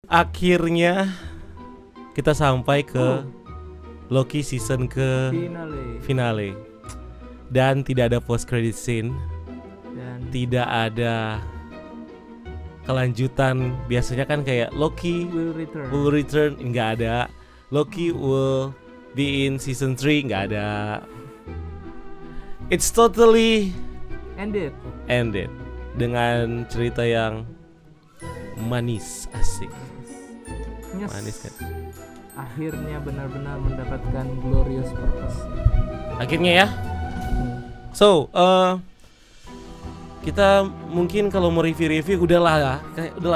akhirnya kita sampai ke Loki season ke finale. Dan tidak ada post credit scene. Dan tidak ada kelanjutan. Biasanya kan kayak Loki will return, nggak ada. Loki will be in season 3, nggak ada. It's totally ended dengan cerita yang manis, asik. Yes. Manis kan. Akhirnya benar-benar mendapatkan glorious purpose. Akhirnya ya. So, kita mungkin kalau mau review udahlah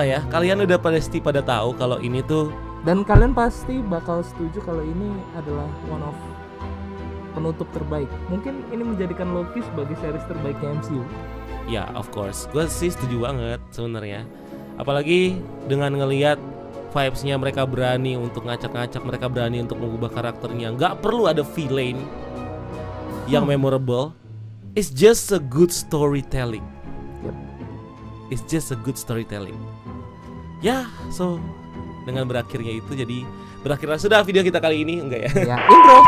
ya. Kalian udah pasti pada tahu kalau ini tuh, dan kalian pasti bakal setuju kalau ini adalah one of penutup terbaik. Mungkin ini menjadikan Loki sebagai series terbaiknya MCU. ya of course, gue sih setuju banget sebenarnya. Apalagi dengan ngelihat vibes-nya, mereka berani untuk ngacak-ngacak, mereka berani untuk mengubah karakternya. Nggak perlu ada villain yang memorable. It's just a good storytelling. Yep. It's just a good storytelling. Ya, so dengan berakhirnya itu jadi berakhirlah sudah video kita kali ini, enggak ya? Ya, intro.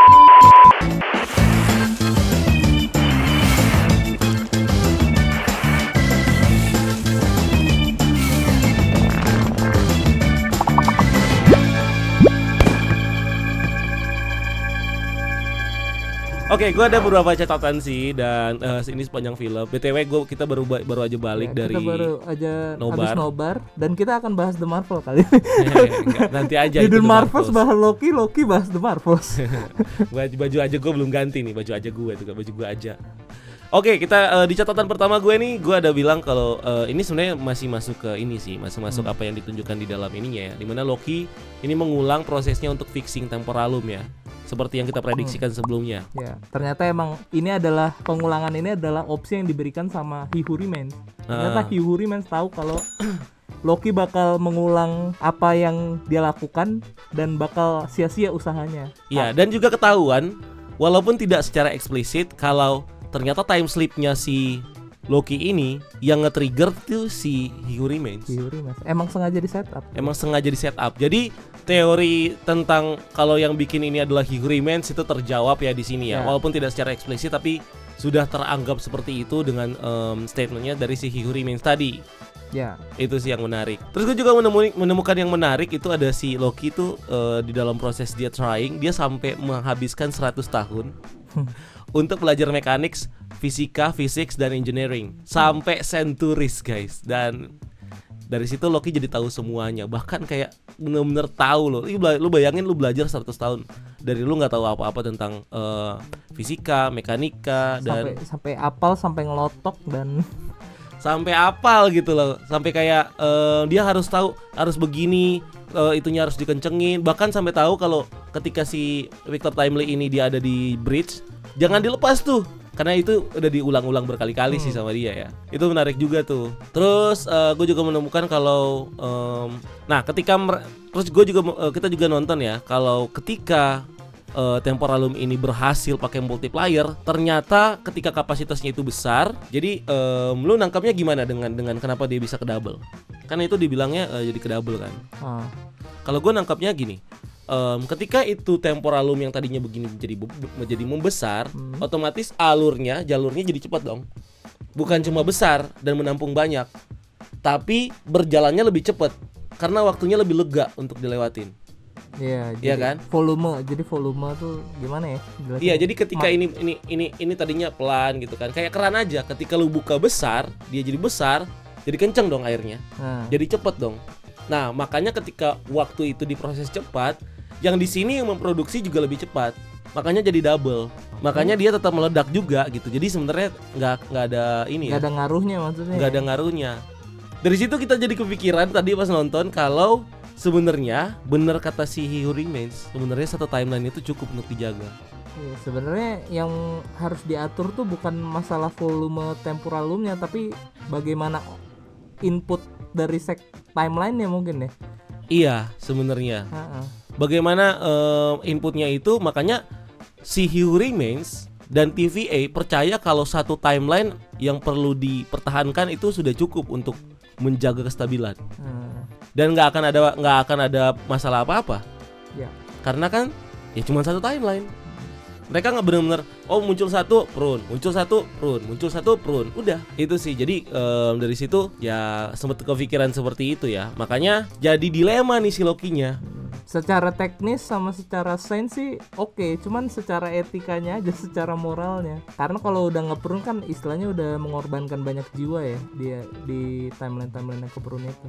Oke, gue ada beberapa catatan sih dan ini sepanjang film. BTW kita baru aja balik Ya, dari kita baru aja nobar. habis nobar dan kita akan bahas The Marvel kali ini. Enggak, nanti aja Di itu The Marvels bahas Loki bahas The Marvels. Baju aja gue belum ganti nih, baju aja gue tuh, baju gue aja. Oke, kita di catatan pertama gue nih, gue ada bilang kalau ini sebenarnya masih masuk ke ini sih, masuk apa yang ditunjukkan di dalam ininya ya. Dimana Loki ini mengulang prosesnya untuk fixing temporalum ya, seperti yang kita prediksikan sebelumnya. Ya, ternyata emang ini adalah pengulangan, ini adalah opsi yang diberikan sama He Who Remains. Ternyata He Who Remains tahu kalau Loki bakal mengulang apa yang dia lakukan dan bakal sia-sia usahanya. Iya, dan juga ketahuan walaupun tidak secara eksplisit kalau ternyata time slip-nya si Loki ini yang nge-trigger tuh si He Who Remains. He Who Remains. Emang sengaja di setup. Jadi teori tentang kalau yang bikin ini adalah He Who Remains itu terjawab ya di sini ya. Walaupun tidak secara eksplisit tapi sudah teranggap seperti itu dengan statementnya dari si He Who Remains tadi. Ya. Itu sih yang menarik. Terus gue juga menemukan yang menarik itu ada si Loki tuh di dalam proses dia trying, dia sampai menghabiskan 100 tahun untuk belajar mechanics, fisika, physics dan engineering sampai centuries guys. Dan dari situ Loki jadi tahu semuanya. Bahkan kayak bener-bener tahu loh. Lu bayangin lu belajar 100 tahun dari lu nggak tahu apa-apa tentang fisika, mekanika dan sampai apal, sampai ngelotok dan sampai apal gitu loh. Sampai kayak dia harus tahu harus begini, itunya harus dikencengin. Bahkan sampai tahu kalau ketika si Victor Timely ini dia ada di bridge, jangan dilepas tuh. Karena itu udah diulang-ulang berkali-kali sih sama dia ya. Itu menarik juga tuh. Terus gue juga menemukan kalau nah ketika terus kita juga nonton ya kalau ketika temporalum ini berhasil pakai multiplier, ternyata ketika kapasitasnya itu besar. Jadi lu nangkapnya gimana dengan kenapa dia bisa ke double? Karena itu dibilangnya jadi ke double kan. Kalau gue nangkapnya gini, ketika itu temporalum yang tadinya begini menjadi membesar, otomatis jalurnya jadi cepat dong. Bukan cuma besar dan menampung banyak, tapi berjalannya lebih cepat karena waktunya lebih lega untuk dilewatin. Iya, iya kan? Volume tuh gimana ya? Iya, jadi ketika ini tadinya pelan gitu kan. Kayak keran aja, ketika lu buka besar, dia jadi besar, jadi kenceng dong airnya. Jadi cepet dong. Nah, makanya ketika waktu itu diproses cepat, yang di sini yang memproduksi juga lebih cepat. Makanya jadi double. Makanya dia tetap meledak juga gitu. Jadi sebenarnya nggak ada ini ya. Nggak ada ngaruhnya maksudnya. Nggak ada ngaruhnya. Dari situ kita jadi kepikiran tadi pas nonton kalau sebenarnya benar kata si He Who Remains, sebenarnya satu timeline itu cukup untuk dijaga. Ya, sebenarnya yang harus diatur tuh bukan masalah volume temporalumnya, tapi bagaimana input dari timeline-nya mungkin ya. Iya, sebenarnya. Bagaimana inputnya itu, makanya si He Who Remains dan TVA percaya kalau satu timeline yang perlu dipertahankan itu sudah cukup untuk menjaga kestabilan. dan nggak akan ada masalah apa-apa. Ya. Karena kan ya cuma satu timeline. Mereka nggak benar-benar muncul satu prune, muncul satu prune, muncul satu prune. Udah, itu sih. Jadi dari situ ya sempat kepikiran seperti itu ya. Makanya jadi dilema nih si Loki-nya. Secara teknis sama secara sains sih oke, cuman secara etikanya aja, secara moralnya. Karena kalau udah nge-prune kan istilahnya udah mengorbankan banyak jiwa ya dia di timeline yang ke-prune itu.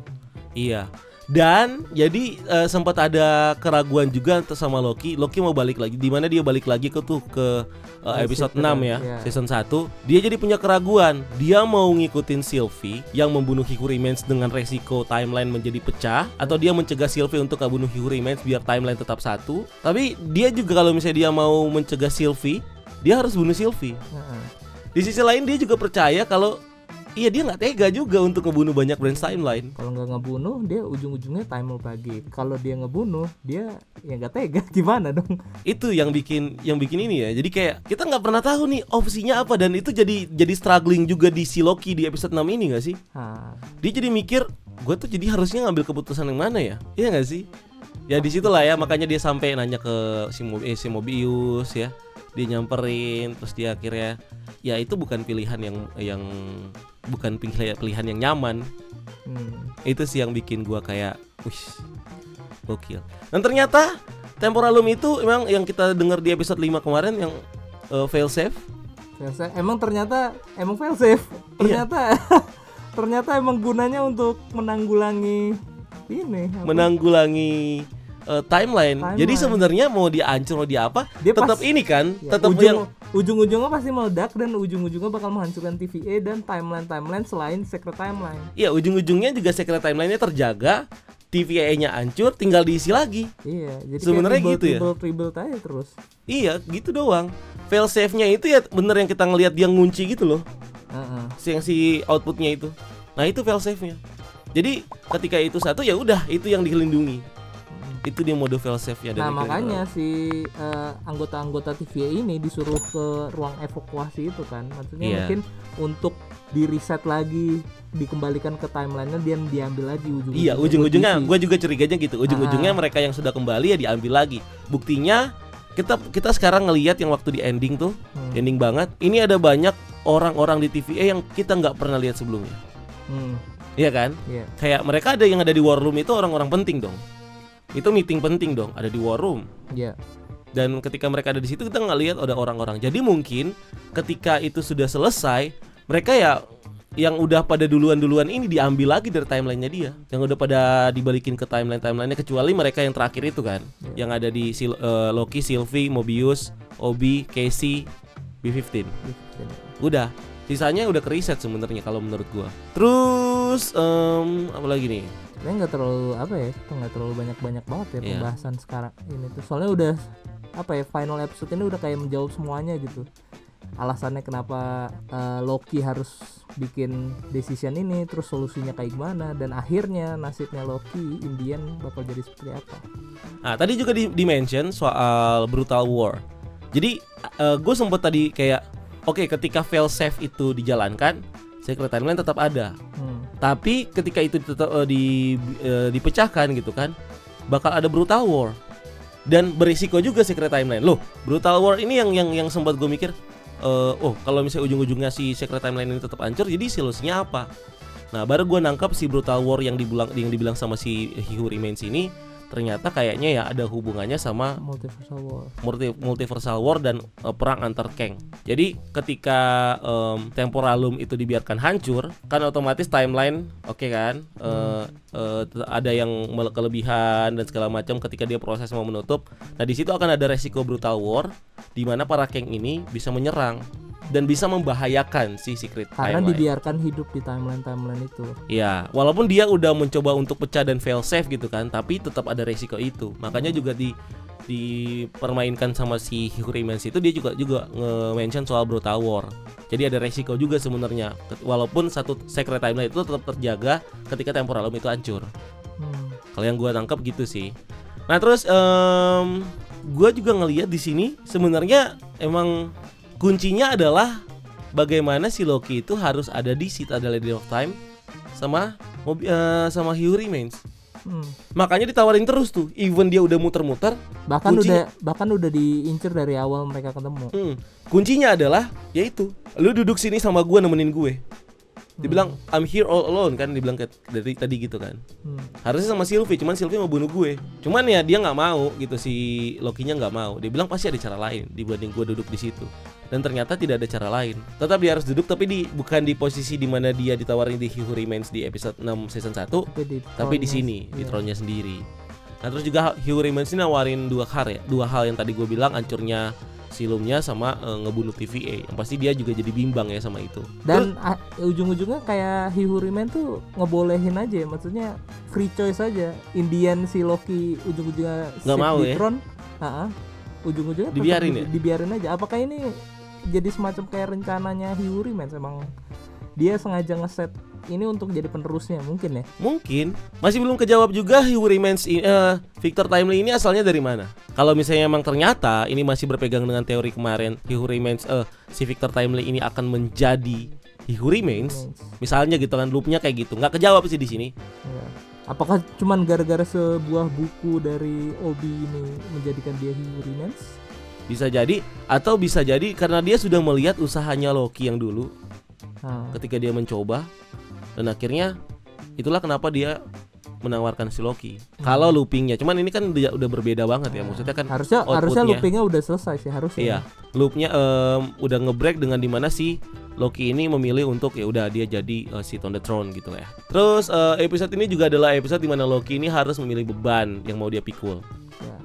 Iya. Dan jadi sempat ada keraguan juga sama Loki. Loki mau balik lagi, di mana dia balik lagi ke episode 6 ya, season 1. Dia jadi punya keraguan. Dia mau ngikutin Sylvie yang membunuh He Who Remains dengan resiko timeline menjadi pecah, atau dia mencegah Sylvie untuk membunuh He Who Remains biar timeline tetap satu. Tapi dia juga kalau misalnya dia mau mencegah Sylvie, dia harus bunuh Sylvie. Di sisi lain dia juga percaya kalau iya dia nggak tega juga untuk ngebunuh banyak branch timeline. Kalau nggak ngebunuh dia ujung-ujungnya time loop lagi. Kalau dia ngebunuh dia ya nggak tega, gimana dong? Itu yang bikin ini ya. Jadi kayak kita nggak pernah tahu nih opsinya apa, dan itu jadi struggling juga di si Loki di episode 6 ini nggak sih? Dia jadi mikir, gue tuh jadi harusnya ngambil keputusan yang mana ya? Iya nggak sih? Ya disitulah ya, makanya dia sampai nanya ke si Mobius ya. Dia nyamperin, terus dia akhirnya ya itu bukan pilihan yang bukan pilihan yang nyaman. Itu sih yang bikin gua kayak gokil. Dan ternyata Temporalum itu emang yang kita dengar di episode 5 kemarin yang fail safe. Emang ternyata fail safe. Ternyata ternyata emang gunanya untuk menanggulangi timeline. Jadi sebenarnya mau dihancur mau dia apa, dia tetap ini kan, tetap ujung-ujungnya pasti meledak dan ujung-ujungnya bakal menghancurkan TVA dan timeline selain Secret Timeline. Iya, ujung-ujungnya juga Secret Timeline-nya terjaga, TVA-nya hancur, tinggal diisi lagi. Iya, jadi sebenarnya gitu ya. Rebuild aja terus. Iya, gitu doang. Fail safe-nya itu ya bener yang kita ngelihat dia ngunci gitu loh. Si outputnya itu. Nah, itu fail safe-nya. Jadi ketika itu satu ya udah, itu yang dilindungi. Itu dia mode fail safe-nya. Nah makanya si anggota-anggota TVA ini disuruh ke ruang evakuasi itu kan. Maksudnya mungkin untuk di reset lagi, dikembalikan ke timeline-nya dan diambil lagi ujung-ujungnya. Iya, ujung-ujungnya gue juga curiganya gitu. Ujung-ujungnya mereka yang sudah kembali ya diambil lagi. Buktinya kita sekarang ngelihat yang waktu di ending tuh, ending banget. Ini ada banyak orang-orang di TVA yang kita nggak pernah lihat sebelumnya. Iya kan? Kayak mereka ada yang ada di War Room itu orang-orang penting dong. Itu meeting penting dong, ada di War Room. Dan ketika mereka ada di situ kita nggak lihat ada orang-orang. Jadi mungkin ketika itu sudah selesai, mereka ya yang udah pada duluan ini diambil lagi dari timelinenya dia, yang udah pada dibalikin ke timelinenya, kecuali mereka yang terakhir itu kan, yang ada di Loki, Sylvie, Mobius, Obi, Casey, B15. Udah, sisanya udah ke-reset sebenarnya kalau menurut gua. Terus apa lagi nih? Nggak terlalu nggak terlalu banyak banget ya pembahasan sekarang ini tuh. Soalnya udah final episode ini udah kayak menjawab semuanya gitu. Alasannya kenapa Loki harus bikin decision ini, terus solusinya kayak gimana, dan akhirnya nasibnya Loki Indian bakal jadi seperti apa. Nah tadi juga di-mention soal Brutal War. Jadi gue sempet tadi kayak ketika fail safe itu dijalankan, Secret Timeline tetap ada. Tapi ketika itu tetap dipecahkan gitu kan, bakal ada Brutal War. Dan berisiko juga Secret Timeline. Loh, Brutal War ini yang sempat gue mikir, kalau misalnya ujung-ujungnya si Secret Timeline ini tetap hancur, jadi solusinya apa? Nah, baru gue nangkap si Brutal War yang dibilang sama si He Who Remains ini ternyata kayaknya ya ada hubungannya sama Multiversal War dan perang antar Kang. Jadi ketika Temporalum itu dibiarkan hancur, kan otomatis timeline kan ada yang kelebihan dan segala macam ketika dia proses mau menutup. Nah di situ akan ada resiko Brutal War di mana para Kang ini bisa menyerang dan bisa membahayakan si Secret karena Timeline. Dibiarkan hidup di timeline itu. Iya, walaupun dia udah mencoba untuk pecah dan fail safe gitu kan, tapi tetap ada resiko itu. Makanya juga dipermainkan sama si He Who Remains itu, dia juga nge-mention soal Brutal War. Jadi ada resiko juga sebenarnya, walaupun satu Secret Timeline itu tetap terjaga ketika Temporalum itu hancur. Kalau yang gue tangkap gitu sih. Nah terus gue juga ngelihat di sini sebenarnya emang kuncinya adalah bagaimana si Loki itu harus ada di Citadel of Time sama He Who Remains. Makanya ditawarin terus tuh, even dia udah muter-muter. Bahkan udah diincer dari awal mereka ketemu. Kuncinya adalah yaitu lu duduk sini sama gue, nemenin gue. Dia bilang I'm here all alone kan, dibilang dari tadi gitu kan. Harusnya sama Sylvie, cuman Sylvie mau bunuh gue. Cuman ya dia nggak mau gitu, si Loki-nya nggak mau. Dia bilang pasti ada cara lain dibanding gue duduk di situ. Dan ternyata tidak ada cara lain. Tetap dia harus duduk, tapi bukan di posisi di mana dia ditawarin di He Who Remains di episode 6 season 1, tapi di sini di tronnya sendiri. Nah terus juga He Who Remains ini nawarin dua hal yang tadi gue bilang, hancurnya silumnya sama ngebunuh TVA. Yang pasti dia juga jadi bimbang ya sama itu. Dan ujung-ujungnya kayak He Who Remains tuh ngebolehin aja ya, maksudnya free choice aja. Indian si Loki ujung-ujungnya nggak mau di ya. throne, ujung-ujungnya dibiarin aja. Apakah ini jadi semacam kayak rencananya He Who Remains, emang dia sengaja ngeset ini untuk jadi penerusnya mungkin ya? Mungkin. Masih belum kejawab juga He Who Remains Victor Timely ini asalnya dari mana. Kalau misalnya emang ternyata ini masih berpegang dengan teori kemarin, He Who Remains si Victor Timely ini akan menjadi He Who Remains. Misalnya gitu kan, loopnya kayak gitu. Nggak kejawab sih di sini. Ya. Apakah cuman gara-gara sebuah buku dari Obi ini menjadikan dia He Who Remains? Bisa jadi, atau bisa jadi karena dia sudah melihat usahanya Loki yang dulu. Ketika dia mencoba, dan akhirnya itulah kenapa dia menawarkan si Loki. Kalau loopingnya, cuman ini kan udah berbeda banget ya. Maksudnya kan harusnya loopingnya udah selesai sih harusnya. Iya, loopnya udah ngebreak dengan dimana si Loki ini memilih untuk ya udah dia jadi seat on the throne gitu ya. Terus episode ini juga adalah episode dimana Loki ini harus memilih beban yang mau dia pikul. Ya.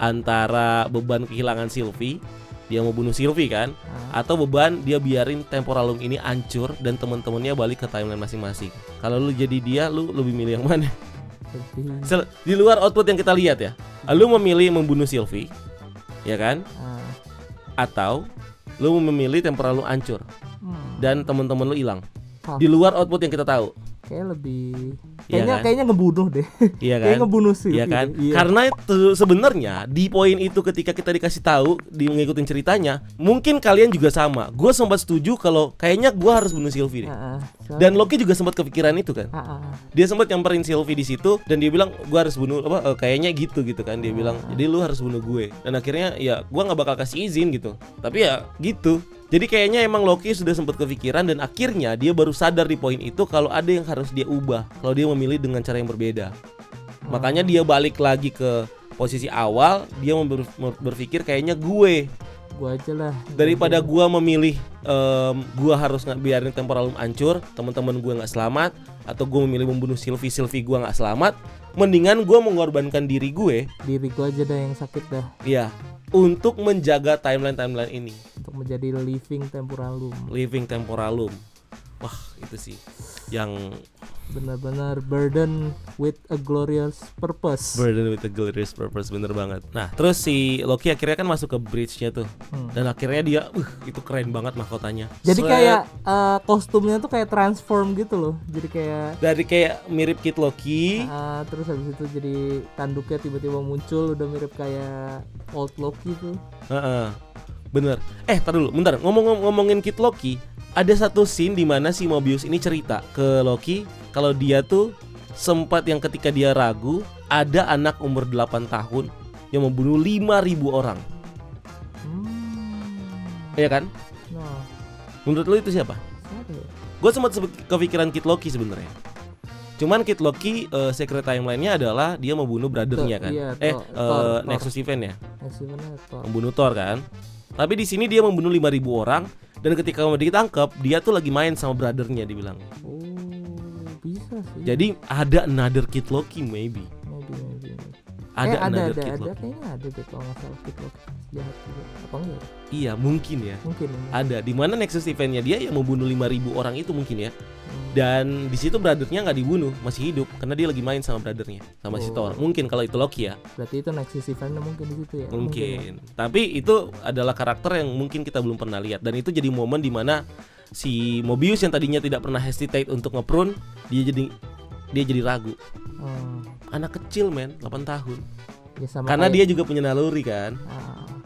Antara beban kehilangan Sylvie, dia mau bunuh Sylvie kan, atau beban dia biarin temporalum ini hancur dan teman-temannya balik ke timeline masing-masing. Kalau lu jadi dia, lu lebih milih yang mana? Di luar output yang kita lihat ya, lu memilih membunuh Sylvie, ya kan? Atau lu memilih temporalum hancur dan teman-teman lu hilang. Di luar output yang kita tahu. Kayak lebih kayaknya ngebunuh deh. Iya kan? Kayak ngebunuh sih. Iya kan? Iya. Karena itu sebenarnya di poin itu ketika kita dikasih tahu di ngikutin ceritanya, mungkin kalian juga sama. Gue sempat setuju kalau kayaknya gue harus bunuh Sylvie deh. Dan Loki juga sempat kepikiran itu kan. Dia sempat nyamperin Sylvie di situ dan dia bilang gue harus bunuh kayaknya gitu kan. Dia bilang jadi lu harus bunuh gue. Dan akhirnya ya gue nggak bakal kasih izin gitu. Tapi ya gitu. Jadi kayaknya emang Loki sudah sempat kepikiran dan akhirnya dia baru sadar di poin itu kalau ada yang harus dia ubah, kalau dia memilih dengan cara yang berbeda. Makanya dia balik lagi ke posisi awal, dia berpikir kayaknya gue aja lah. Daripada gue memilih gue harus biarin temporalum hancur, teman-teman gue nggak selamat, atau gue memilih membunuh Sylvie gue nggak selamat, mendingan gue mengorbankan diri gue aja dah yang sakit dah. Iya. Untuk menjaga timeline ini, untuk menjadi living temporalum. Wah itu sih yang benar-benar burden with a glorious purpose. Bener banget. Nah terus si Loki akhirnya kan masuk ke bridge-nya tuh. Dan akhirnya dia itu keren banget mahkotanya. Jadi kayak kostumnya tuh kayak transform gitu loh. Jadi kayak mirip Kid Loki. Terus habis itu jadi tanduknya tiba-tiba muncul, udah mirip kayak old Loki tuh. Bener. Tar dulu, bentar. Ngomongin Kid Loki, ada satu scene di mana si Mobius ini cerita ke Loki kalau dia tuh sempat yang ketika dia ragu ada anak umur 8 tahun yang membunuh 5.000 orang. Iya kan? Menurut lo itu siapa? Gue sempat kepikiran Kid Loki sebenarnya. Cuman Kid Loki secret timeline-nya adalah dia membunuh brother-nya kan. Thor. Nexus Event ya. Membunuh Thor kan. Tapi di sini dia membunuh 5.000 orang dan ketika mau ditangkap dia tuh lagi main sama brother-nya dibilang. Bisa sih. Jadi ada another Kid Loki maybe. Ada kayaknya ada deh kalau nggak salah Kid Loki jahat juga. Apa enggak? Iya mungkin ya. Ada di mana Nexus Event-nya dia yang membunuh 5.000 orang itu mungkin ya. Dan di situ brother-nya nggak dibunuh, masih hidup karena dia lagi main sama brother-nya, sama si Thor. Mungkin kalau itu Loki ya. Berarti itu Nexus Event-nya mungkin di situ ya. Mungkin. Tapi itu adalah karakter yang mungkin kita belum pernah lihat dan itu jadi momen di mana si Mobius yang tadinya tidak pernah hesitate untuk ngeprune, dia jadi ragu. Anak kecil 8 tahun. Ya, karena dia juga punya naluri kan.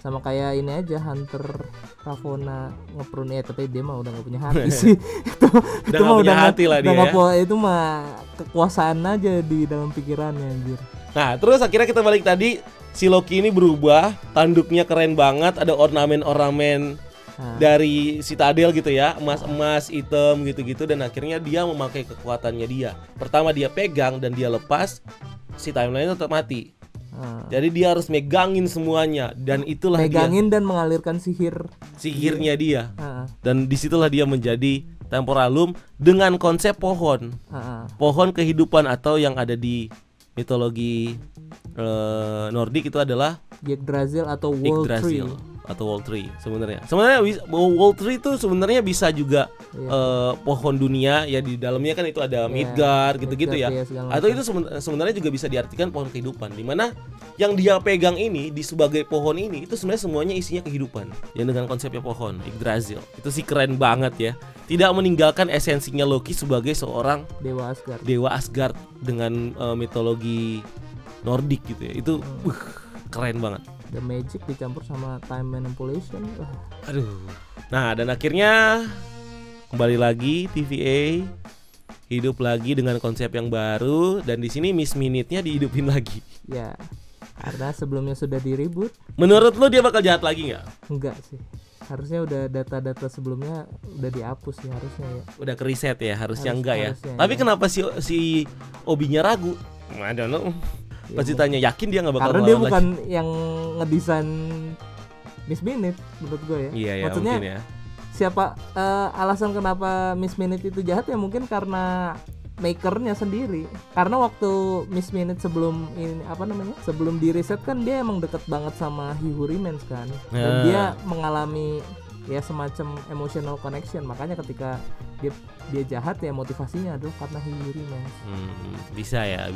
Sama kayak ini aja Hunter Ravonna ngeprun ya, tapi dia mah udah nggak punya hati sih. itu mah udah hati lah dia ya. itu mah kekuasaan aja di dalam pikirannya anjir. Nah terus akhirnya kita balik tadi, si Loki ini berubah, tanduknya keren banget, ada ornamen-ornamen dari Citadel gitu ya, emas-emas, hitam gitu-gitu, dan akhirnya dia memakai kekuatannya dia. Pertama dia pegang dan dia lepas, si timeline tetap mati. Jadi dia harus megangin semuanya, dan itulah megangin dan mengalirkan sihirnya dia. Dan disitulah dia menjadi Temporalum dengan konsep pohon, pohon kehidupan, atau yang ada di mitologi Nordik itu adalah Yggdrasil atau World Tree. Atau World Tree sebenarnya. World Tree itu sebenarnya bisa juga pohon dunia ya, di dalamnya kan itu ada Midgard gitu-gitu ya. Atau itu sebenarnya juga bisa diartikan pohon kehidupan, dimana yang dia pegang ini di sebagai pohon ini itu sebenarnya semuanya isinya kehidupan. Yang dengan konsepnya pohon Yggdrasil. Itu sih keren banget ya. Tidak meninggalkan esensinya Loki sebagai seorang dewa Asgard dengan mitologi Nordik gitu ya. Itu keren banget. The magic dicampur sama time manipulation. Aduh. Nah, dan akhirnya kembali lagi TVA hidup lagi dengan konsep yang baru, dan di sini Miss Minute-nya dihidupin lagi. Ya. Karena sebelumnya sudah di-reboot. Menurut lo dia bakal jahat lagi nggak? Enggak sih. Harusnya udah data-data sebelumnya udah dihapus sih harusnya ya. Udah ke reset ya, harusnya enggak ya. Tapi kenapa si Obi-nya ragu? I don't know. Pasti tanya, yakin dia nggak bakal karena dia bukan lagi yang ngedesain Miss Minute menurut gue ya. Iya ya, maksudnya mungkin ya. Siapa alasan kenapa Miss Minute itu jahat ya, mungkin karena makernya sendiri. Karena waktu Miss Minute sebelum ini sebelum di reset kan dia emang deket banget sama Hihuri Mens kan. Dan dia mengalami ya semacam emotional connection, makanya ketika dia jahat ya motivasinya adalah karena Hihuri Mens. Bisa ya.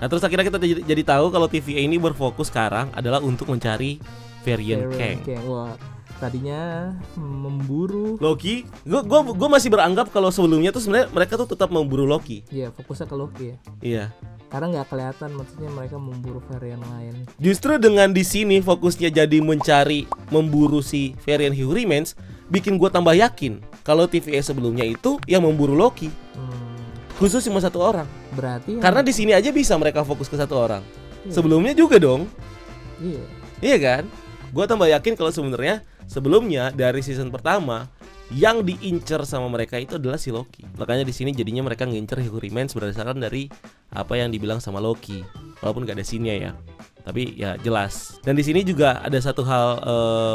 Nah terus akhirnya kita jadi tahu kalau TVA ini berfokus sekarang adalah untuk mencari Varian Kang. Wah, tadinya memburu Loki. Gue masih beranggap kalau sebelumnya tuh sebenarnya mereka tuh tetap memburu Loki. Iya, fokusnya ke Loki ya. Iya. Karena nggak kelihatan maksudnya mereka memburu varian lain. Justru dengan di sini fokusnya jadi memburu si varian Hihuri Mens, bikin gue tambah yakin kalau TVA sebelumnya itu yang memburu Loki. Khusus cuma satu orang. Berarti karena di sini aja bisa mereka fokus ke satu orang. Iya. Sebelumnya juga dong. Iya. Iya kan? Gue tambah yakin kalau sebenarnya sebelumnya dari season pertama yang diincer sama mereka itu adalah si Loki. Makanya di sini jadinya mereka ngincer Hihuri Mens berdasarkan dari apa yang dibilang sama Loki. Walaupun gak ada scene-nya ya, tapi ya jelas. Dan di sini juga ada satu hal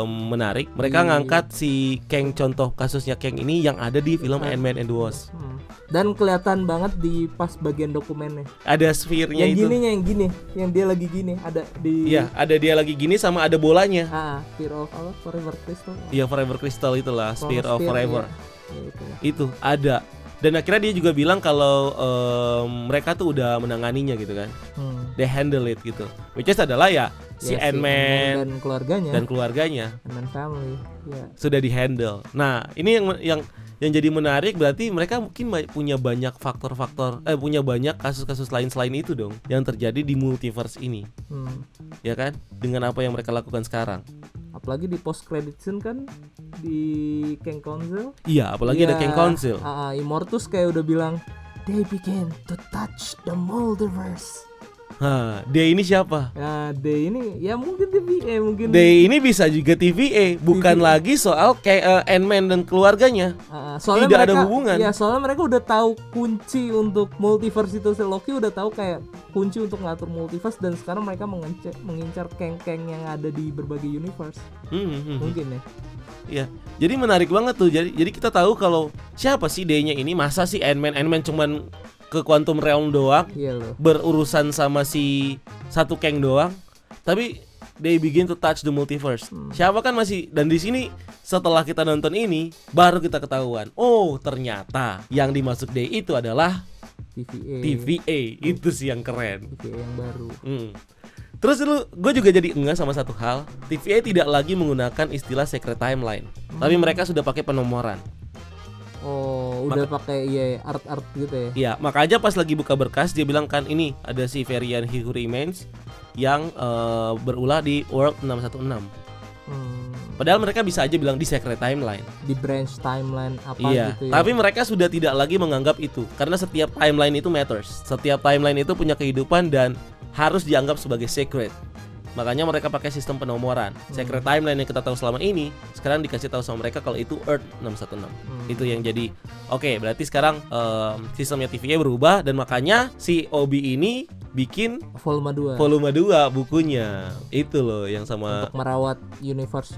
menarik. Mereka ngangkat si Kang, contoh kasusnya Kang ini yang ada di film Ant-Man and the Wasp. Dan kelihatan banget di pas bagian dokumennya. Ada sphere-nya itu. Yang gini, yang dia lagi gini, ada di. Iya, ada dia lagi gini sama ada bolanya. Sphere of Forever Crystal. Iya, Forever Crystal itulah, Sphere of Forever. Ya, itu ada. Dan akhirnya dia juga bilang kalau mereka tuh udah menanganinya gitu kan. They handle it gitu. Which is adalah ya si Ant-Man dan keluarganya. Ant-Man family. Ya. Sudah di-handle. Nah, ini yang jadi menarik, berarti mereka mungkin punya banyak punya banyak kasus-kasus lain selain itu dong yang terjadi di multiverse ini. Ya kan? Dengan apa yang mereka lakukan sekarang. Apalagi di post credit scene kan di Kang Council. Iya, apalagi ada Kang Council. Immortus kayak udah bilang they begin to touch the multiverse. Dia ini siapa? Nah, dia ini ya mungkin TVA mungkin. Dia ini bisa juga TVA, bukan lagi soal kayak Ant-Man dan keluarganya. Soalnya tidak mereka, ada hubungan. Ya, soalnya mereka udah tahu kunci untuk multiverse itu. Loki udah tahu kayak kunci untuk ngatur multiverse, dan sekarang mereka mengincar Kang yang ada di berbagai universe. Mungkin ya. Iya. Jadi menarik banget tuh. Jadi kita tahu kalau siapa sih dia-nya ini. Masa sih Ant-Man cuman ke Quantum Realm doang, berurusan sama si satu Kang doang, tapi they begin to touch the multiverse. Siapa kan masih, dan di sini setelah kita nonton ini baru kita ketahuan, oh ternyata yang dimaksud dia itu adalah TVA. Itu sih yang keren. TVA yang baru. Terus dulu gue juga jadi enggak sama satu hal, TVA tidak lagi menggunakan istilah secret timeline, tapi mereka sudah pakai penomoran. Udah pakai art gitu ya. Iya, makanya pas lagi buka berkas dia bilang kan ini ada si varian Hihuri Mens yang berulah di World 616. Padahal mereka bisa aja bilang di secret timeline, di branch timeline apa iya, gitu ya. tapi mereka sudah tidak lagi menganggap itu karena setiap timeline itu matters. Setiap timeline itu punya kehidupan dan harus dianggap sebagai secret. Makanya mereka pakai sistem penomoran. Secret timeline yang kita tahu selama ini sekarang dikasih tahu sama mereka kalau itu Earth 616. Itu yang jadi oke, berarti sekarang sistemnya TVA berubah dan makanya si Obi ini bikin volume 2 volume 2 bukunya. Itu loh yang sama untuk merawat universe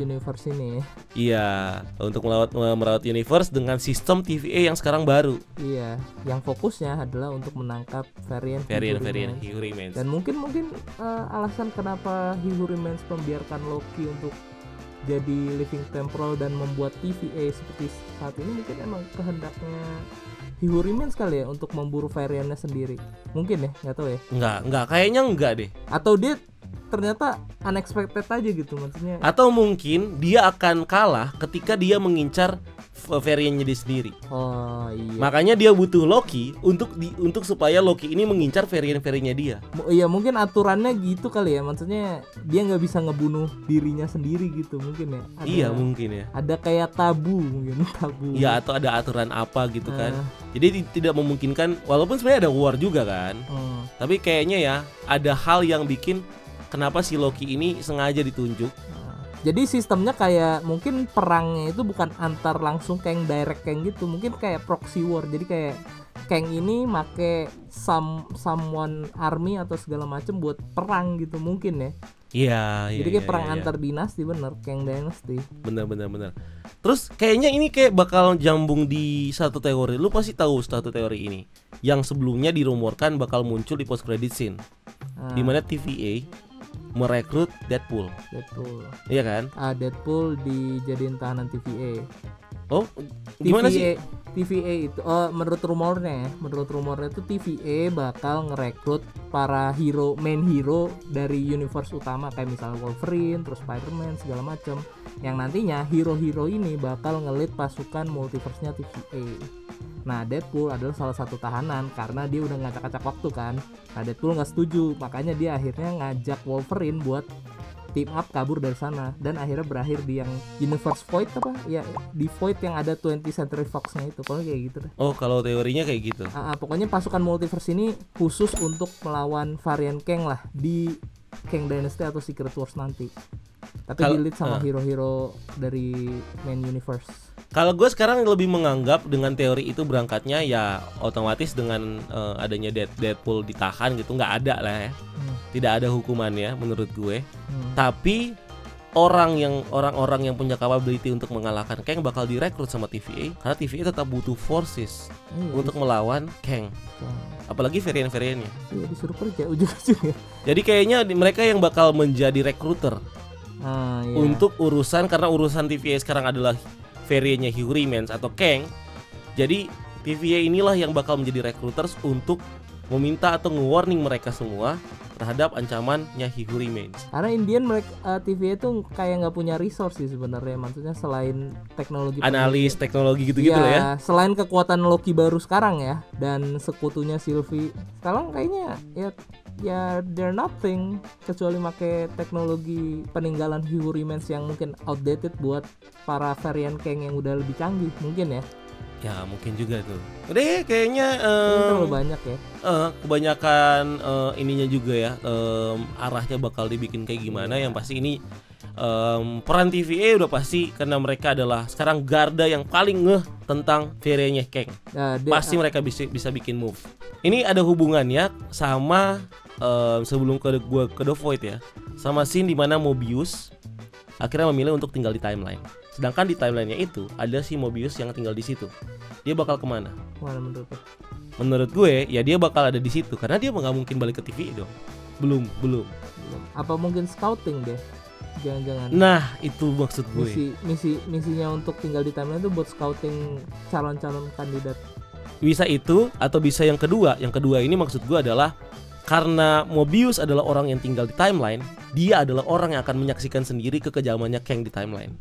ini. Iya, untuk merawat universe dengan sistem TVA yang sekarang baru. Iya, yang fokusnya adalah untuk menangkap varian He Who Remains. Dan mungkin alasan kenapa He Who Remains membiarkan Loki untuk jadi living temporal dan membuat TVA seperti saat ini mungkin emang kehendaknya He Who Remains kali ya untuk memburu variannya sendiri. Mungkin ya, nggak tahu ya. Enggak, kayaknya enggak deh. Atau dia ternyata unexpected aja gitu maksudnya. Atau mungkin dia akan kalah ketika dia mengincar variannya dia sendiri. Oh iya. Makanya dia butuh Loki untuk supaya Loki ini mengincar varian-variannya dia. Iya mungkin aturannya gitu kali ya. Maksudnya dia nggak bisa ngebunuh dirinya sendiri gitu mungkin ya. Iya mungkin ya. Ada kayak tabu mungkin tabu. Iya atau ada aturan apa gitu kan. Jadi tidak memungkinkan. Walaupun sebenarnya ada war juga kan. Tapi kayaknya ya ada hal yang bikin kenapa si Loki ini sengaja ditunjuk. Jadi sistemnya kayak mungkin perangnya itu bukan antar langsung Kang direct Kang gitu, mungkin kayak proxy war. Jadi kayak Kang ini make someone army atau segala macam buat perang gitu mungkin ya. Iya. Jadi kayak perang antar dinasti bener, Kang Dynasty. Bener. Terus kayaknya ini kayak bakal jambung di satu teori. Lu pasti tahu satu teori ini. Yang sebelumnya dirumorkan bakal muncul di post credit scene. Di mana TVA merekrut Deadpool. Iya kan? Deadpool dijadiin tahanan TVA. Oh, gimana sih? TVA itu menurut rumornya itu TVA bakal ngerekrut para main hero dari universe utama kayak misalnya Wolverine, terus Spider-Man segala macam. Yang nantinya hero-hero ini bakal ngelit pasukan multiverse-nya TVA. Nah Deadpool adalah salah satu tahanan karena dia udah ngacak-ngacak waktu kan. Nah Deadpool nggak setuju, makanya dia akhirnya ngajak Wolverine buat team up kabur dari sana dan akhirnya berakhir di yang Universe Void apa ya, di Void yang ada 20th Century Fox-nya itu, pokoknya kayak gitu deh. Oh kalau teorinya kayak gitu. Pokoknya pasukan multiverse ini khusus untuk melawan varian Kang lah di Kang Dynasty atau Secret Wars nanti. Tapi di-lead sama hero-hero dari main universe. Kalau gue sekarang lebih menganggap dengan teori itu berangkatnya ya otomatis dengan adanya Deadpool ditahan gitu, nggak ada lah ya. Tidak ada hukumannya menurut gue. Tapi orang-orang yang punya capability untuk mengalahkan Kang bakal direkrut sama TVA karena TVA tetap butuh forces untuk melawan Kang. Apalagi varian-variannya. Iya disuruh kerja ujung-ujungnya. Jadi kayaknya mereka yang bakal menjadi recruiter untuk urusan, karena urusan TVA sekarang adalah variannya He Who Remains atau Kang. Jadi TVA inilah yang bakal menjadi recruiters untuk meminta atau nge-warning mereka semua terhadap ancamannya He Who Remains. Karena Indian mereka TVA itu kayak nggak punya resource sih sebenarnya, maksudnya selain teknologi analis teknologi gitu-gitu lah ya. Selain kekuatan Loki baru sekarang ya dan sekutunya Sylvie, sekarang kayaknya ya they're nothing kecuali make teknologi peninggalan He Who Remains yang mungkin outdated buat para varian Kang yang udah lebih canggih mungkin ya. Ya mungkin juga tuh. Udah kayaknya terlalu banyak ya. Kebanyakan ininya juga ya, arahnya bakal dibikin kayak gimana. Yang pasti ini peran TVA udah pasti karena mereka adalah sekarang garda yang paling ngeh tentang variannya Kang. Pasti mereka bisa bikin move. Ini ada hubungannya sama sebelum ke The Void ya, sama scene dimana Mobius akhirnya memilih untuk tinggal di timeline. Sedangkan di timelinenya itu ada si Mobius yang tinggal di situ. Dia bakal kemana? Mana menurut lo? Menurut gue ya dia bakal ada di situ karena dia nggak mungkin balik ke TVA dong. Belum. Apa mungkin scouting deh? Jangan-jangan. Nah itu maksud gue. Misinya untuk tinggal di timeline itu buat scouting calon-calon kandidat. Bisa itu atau bisa yang kedua. Yang kedua ini maksud gue adalah karena Mobius adalah orang yang tinggal di timeline, dia adalah orang yang akan menyaksikan sendiri kekejamannya Kang di timeline.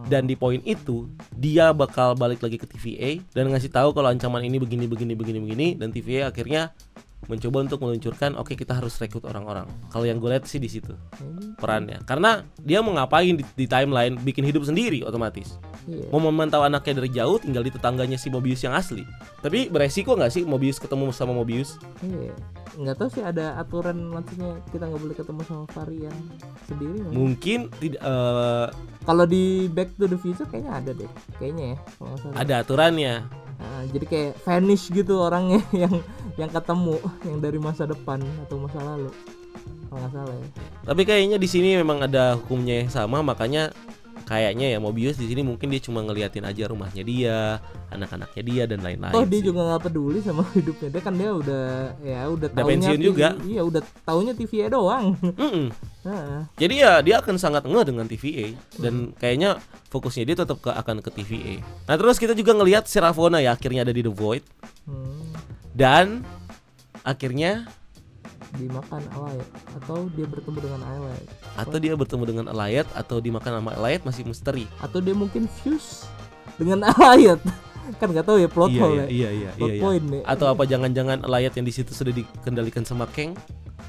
Dan di poin itu dia bakal balik lagi ke TVA dan ngasih tahu kalau ancaman ini begini dan TVA akhirnya mencoba untuk meluncurkan oke kita harus rekrut orang-orang. Kalau yang gue lihat sih di situ perannya. Karena dia mau ngapain di timeline, bikin hidup sendiri otomatis. Mau memantau anaknya dari jauh, tinggal di tetangganya si Mobius yang asli. Tapi beresiko nggak sih Mobius ketemu sama Mobius? Nggak tahu sih ada aturan maksudnya kita nggak boleh ketemu sama varian sendiri. Mungkin tidak. Kalau di Back to the Future kayaknya ada deh, kayaknya ya. Ada aturannya. Jadi kayak vanish gitu orangnya yang ketemu yang dari masa depan atau masa lalu kalau nggak salah ya. Tapi kayaknya di sini memang ada hukumnya yang sama, makanya kayaknya ya Mobius di sini mungkin dia cuma ngeliatin aja rumahnya dia, anak-anaknya dia dan lain-lain. Dia juga nggak peduli sama hidupnya dia kan, dia udah pensiun juga. Iya udah taunya TVA doang. Jadi ya dia akan sangat ngeh dengan TVA dan kayaknya fokusnya dia tetap akan ke TVA. Nah terus kita juga ngelihat Seraphona ya akhirnya ada di The Void dan akhirnya dimakan Allied atau dia bertemu dengan Allied atau dia bertemu dengan Allied atau dimakan sama Allied masih misteri, atau dia mungkin fuse dengan Allied kan nggak tahu ya plot hole plot point nih. Atau apa jangan-jangan Allied yang di situ sudah dikendalikan sama Kang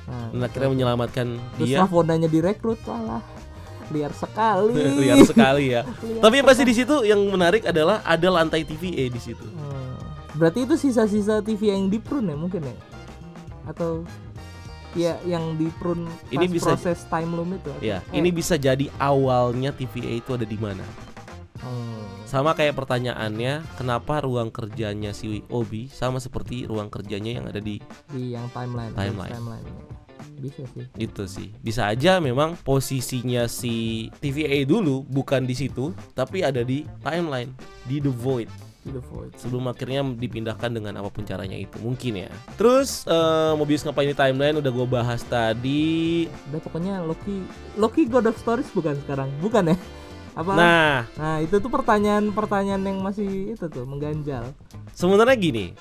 dan akhirnya menyelamatkan terus dia. Seraphonanya direkrut malah liar sekali. Liar sekali ya. Tapi yang pasti di situ yang menarik adalah ada lantai TVA di situ. Berarti itu sisa-sisa TVA yang di-prune ya mungkin ya? Atau ya yang di-prune ini bisa proses time loop itu. Ya, ini bisa jadi awalnya TVA itu ada di mana. Sama kayak pertanyaannya, kenapa ruang kerjanya si Obi sama seperti ruang kerjanya yang ada di yang timeline. Bisa sih. Itu sih. Bisa aja memang posisinya si TVA dulu bukan di situ, tapi ada di timeline, di The Void. Sebelum akhirnya dipindahkan dengan apapun caranya itu mungkin ya. Terus Mobius ngapain di timeline udah gue bahas tadi. Udah pokoknya Loki God of Stories bukan sekarang, bukan ya? Apa? Nah itu tuh pertanyaan yang masih itu tuh mengganjal. Sebenarnya gini,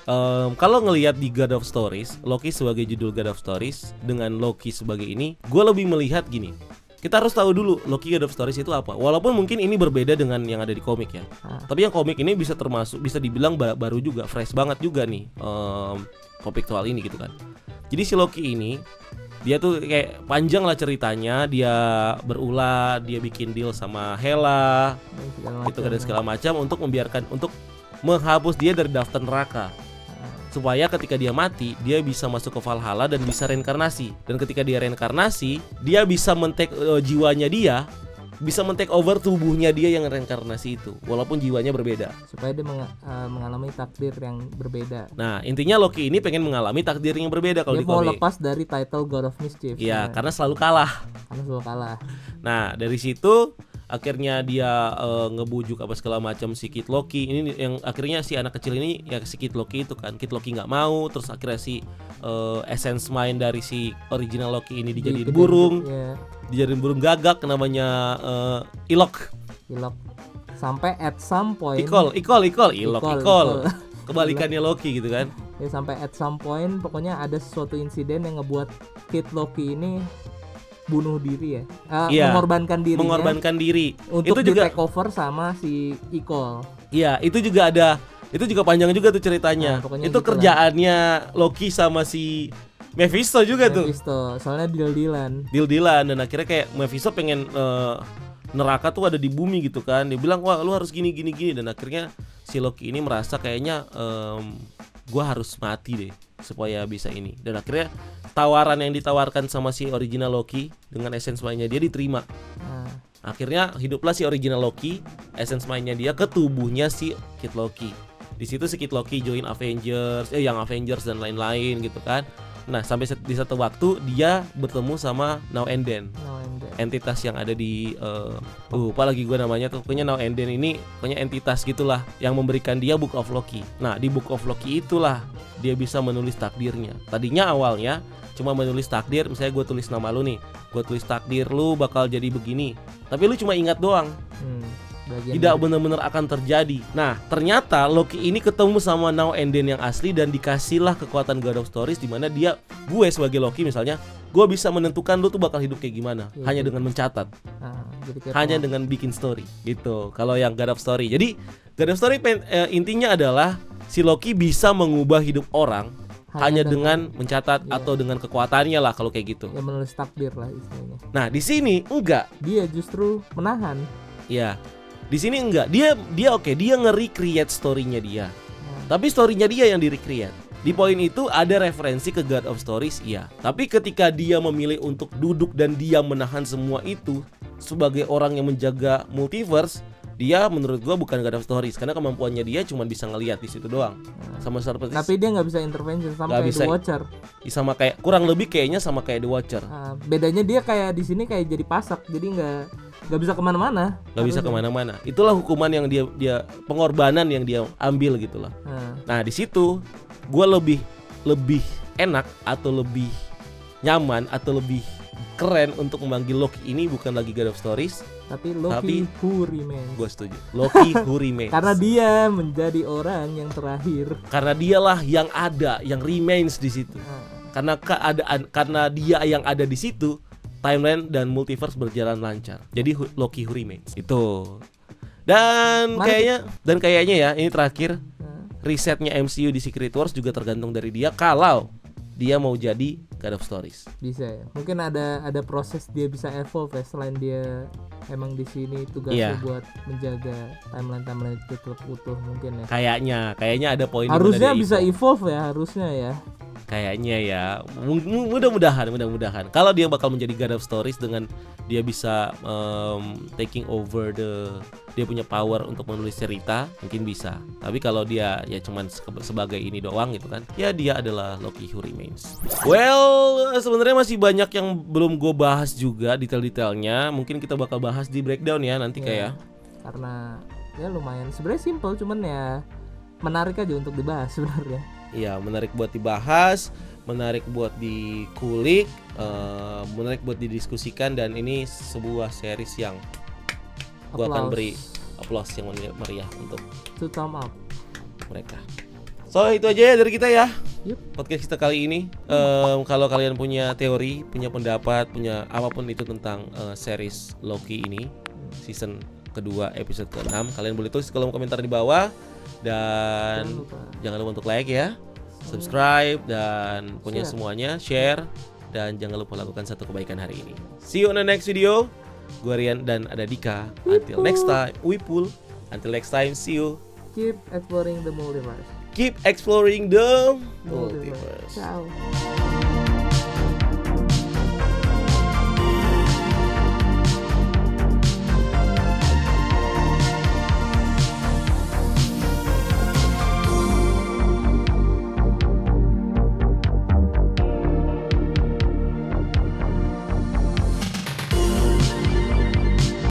kalau ngelihat di God of Stories, Loki sebagai judul God of Stories dengan Loki sebagai ini, gue lebih melihat gini. Kita harus tahu dulu Loki God of Stories itu apa. Walaupun mungkin ini berbeda dengan yang ada di komik ya. Tapi yang komik ini bisa dibilang baru juga, fresh banget juga nih komik soal ini gitu kan. Jadi si Loki ini dia tuh kayak panjang lah ceritanya, dia berulah, dia bikin deal sama Hela, gitu dan segala macam untuk menghapus dia dari daftar neraka. Supaya ketika dia mati, dia bisa masuk ke Valhalla dan bisa reinkarnasi. Dan ketika dia reinkarnasi, dia bisa jiwanya dia bisa men-take over tubuhnya dia yang reinkarnasi itu, walaupun jiwanya berbeda. Supaya dia mengalami takdir yang berbeda. Nah, intinya Loki ini pengen mengalami takdir yang berbeda kalau di komik. Dia mau lepas dari title God of Mischief. Iya, karena selalu kalah. Nah, dari situ akhirnya dia ngebujuk apa segala macam si Kid Loki ini, yang akhirnya si anak kecil ini ya si Kid Loki itu kan, Kid Loki nggak mau, terus akhirnya si essence mind dari si original Loki ini dijadiin burung, dijadiin burung gagak namanya Ilok sampai at some point Ilok kebalikannya Loki gitu kan ya, sampai at some point pokoknya ada sesuatu insiden yang ngebuat Kid Loki ini bunuh diri ya, mengorbankan diri untuk itu juga take over sama si Ikol. Iya, itu juga ada, itu juga panjang juga tuh ceritanya. Itu gitu kerjaannya Loki sama si Mephisto juga tuh. Soalnya deal-dealan dan akhirnya kayak Mephisto pengen neraka tuh ada di bumi gitu kan. Dia bilang wah lu harus gini dan akhirnya si Loki ini merasa kayaknya gua harus mati deh supaya bisa ini. Dan akhirnya tawaran yang ditawarkan sama si original Loki dengan essence mind-nya dia diterima. Akhirnya hiduplah si original Loki, essence mind-nya dia ke tubuhnya si Kid Loki. Di situ si Kid Loki join Avengers, yang Avengers dan lain-lain gitu kan. Nah, sampai di satu waktu dia bertemu sama Now and Then. Entitas yang ada di lupa lagi gue namanya tuh. Pokoknya Now and Then ini pokoknya entitas gitulah yang memberikan dia Book of Loki. Nah, di Book of Loki itulah dia bisa menulis takdirnya. Tadinya awalnya cuma menulis takdir, misalnya gue tulis nama lu nih, gue tulis takdir lu bakal jadi begini, tapi lu cuma ingat doang, tidak benar-benar akan terjadi. Nah, ternyata Loki ini ketemu sama Now and Then yang asli dan dikasihlah kekuatan God of Stories, di mana gue sebagai Loki misalnya, gue bisa menentukan lu tuh bakal hidup kayak gimana, hanya dengan mencatat, hanya dengan bikin story gitu. Kalau yang God of Story, jadi God of Story intinya adalah si Loki bisa mengubah hidup orang hanya dengan mencatat Iya. atau dengan kekuatannya lah kalau kayak gitu. Ya menulis takdir lah istilahnya. Nah, di sini enggak. Dia justru menahan. Ya. Di sini enggak. Dia oke, dia nge-recreate story-nya dia. Nah, Tapi story-nya dia yang di-recreate. Di poin itu ada referensi ke God of Stories, iya. Tapi ketika dia memilih untuk duduk dan dia menahan semua itu sebagai orang yang menjaga multiverse, dia menurut gua bukan God of Stories karena kemampuannya dia cuma bisa ngelihat di situ doang. Sama seperti tapi dia nggak bisa intervention sama Nggak kayak bisa. The Watcher. sama kayak kurang lebih kayaknya sama kayak The Watcher. Bedanya dia kayak di sini kayak jadi pasak, jadi nggak bisa kemana-mana. Nggak bisa kemana-mana. Itulah hukuman yang dia pengorbanan yang dia ambil gitu loh. Nah di situ gue lebih enak atau lebih nyaman atau lebih keren untuk memanggil Loki ini bukan lagi God of Stories, Tapi Loki who remains. gue setuju. Loki who remains. Karena dia menjadi orang yang terakhir. Karena dialah yang ada, yang remains di situ. Karena keadaan, karena dia yang ada di situ, timeline dan multiverse berjalan lancar. Jadi Loki who remains. Itu. Dan kayaknya ya ini terakhir. Risetnya MCU di Secret Wars juga tergantung dari dia kalau dia mau jadi God of Stories. Bisa ya. Mungkin ada proses dia bisa evolve ya, selain dia emang di sini tugasnya buat menjaga timeline itu tetap utuh mungkin ya. Kayaknya ada poin harusnya bisa evolve ya, harusnya ya. Kayaknya ya. Mudah-mudahan. Kalau dia bakal menjadi God of Stories dengan dia bisa taking over dia punya power untuk menulis cerita, mungkin bisa. Tapi kalau dia ya cuman sebagai ini doang gitu kan, ya dia adalah Loki who remains. Well, sebenarnya masih banyak yang belum gue bahas juga detail-detailnya. Mungkin kita bakal bahas di breakdown ya nanti kayak. Karena ya lumayan sebenarnya simple, cuman ya menarik aja untuk dibahas sebenarnya. Iya, menarik buat dibahas, menarik buat dikulik, menarik buat didiskusikan, dan ini sebuah series yang gue akan beri applause yang meriah untuk 2 thumb up mereka. So itu aja ya dari kita ya. Yep. Podcast kita kali ini. Kalau kalian punya teori, punya pendapat, punya apapun itu tentang series Loki ini, season kedua episode ke-6, kalian boleh tulis di kolom komentar di bawah. Dan jangan lupa untuk like ya, subscribe, dan punya semuanya, share. Dan jangan lupa lakukan satu kebaikan hari ini. See you on the next video. Gue Rian dan ada Dika. Until next time, Wipul. Until next time, see you. Keep exploring the multiverse. Keep exploring the multiverse. Ciao.